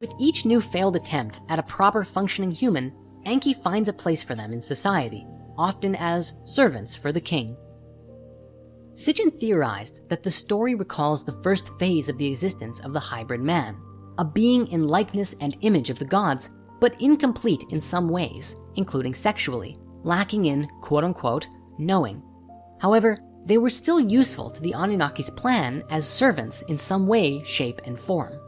With each new failed attempt at a proper functioning human, Enki finds a place for them in society, often as servants for the king. Sitchin theorized that the story recalls the first phase of the existence of the hybrid man, a being in likeness and image of the gods, but incomplete in some ways, including sexually, lacking in quote-unquote knowing. However, they were still useful to the Anunnaki's plan as servants in some way, shape, and form.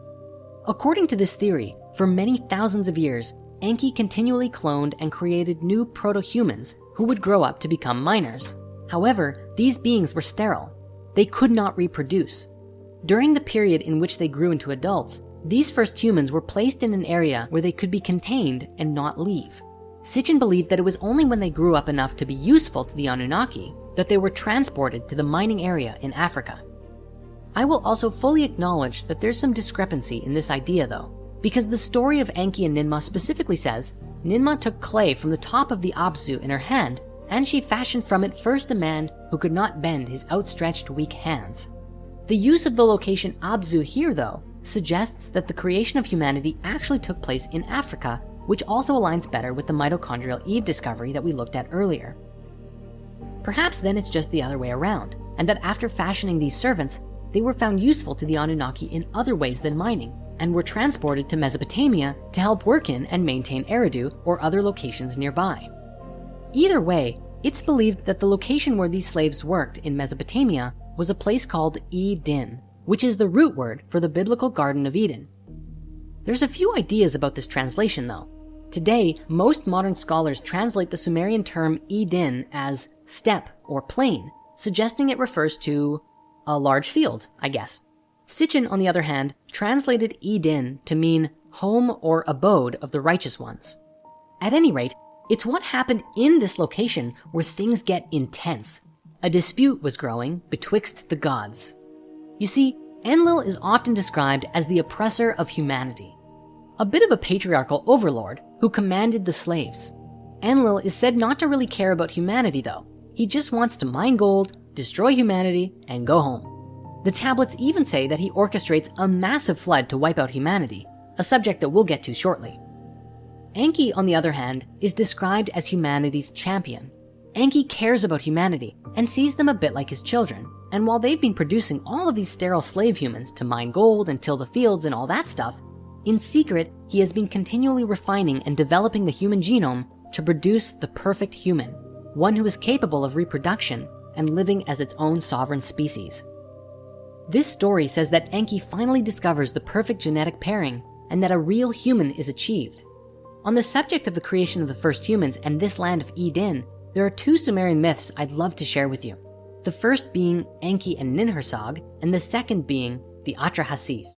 According to this theory, for many thousands of years, Enki continually cloned and created new protohumans who would grow up to become minors. However, these beings were sterile. They could not reproduce. During the period in which they grew into adults, these first humans were placed in an area where they could be contained and not leave. Sitchin believed that it was only when they grew up enough to be useful to the Anunnaki that they were transported to the mining area in Africa. I will also fully acknowledge that there's some discrepancy in this idea though, because the story of Enki and Ninmah specifically says Ninmah took clay from the top of the Abzu in her hand, and she fashioned from it first a man who could not bend his outstretched weak hands. The use of the location Abzu here though suggests that the creation of humanity actually took place in Africa, which also aligns better with the mitochondrial Eve discovery that we looked at earlier. Perhaps then it's just the other way around, and that after fashioning these servants, they were found useful to the Anunnaki in other ways than mining, and were transported to Mesopotamia to help work in and maintain Eridu or other locations nearby. Either way, it's believed that the location where these slaves worked in Mesopotamia was a place called Eden, which is the root word for the biblical Garden of Eden. There's a few ideas about this translation though. Today, most modern scholars translate the Sumerian term Eden as steppe or plain, suggesting it refers to a large field, I guess. Sitchin, on the other hand, translated Eden to mean home or abode of the righteous ones. At any rate, it's what happened in this location where things get intense. A dispute was growing betwixt the gods. You see, Enlil is often described as the oppressor of humanity, a bit of a patriarchal overlord who commanded the slaves. Enlil is said not to really care about humanity though. He just wants to mine gold, destroy humanity, and go home. The tablets even say that he orchestrates a massive flood to wipe out humanity, a subject that we'll get to shortly. Enki, on the other hand, is described as humanity's champion. Enki cares about humanity and sees them a bit like his children. And while they've been producing all of these sterile slave humans to mine gold and till the fields and all that stuff, in secret, he has been continually refining and developing the human genome to produce the perfect human, one who is capable of reproduction and living as its own sovereign species. This story says that Enki finally discovers the perfect genetic pairing and that a real human is achieved. On the subject of the creation of the first humans and this land of Eden, there are two Sumerian myths I'd love to share with you. The first being Enki and Ninhursag, and the second being the Atrahasis.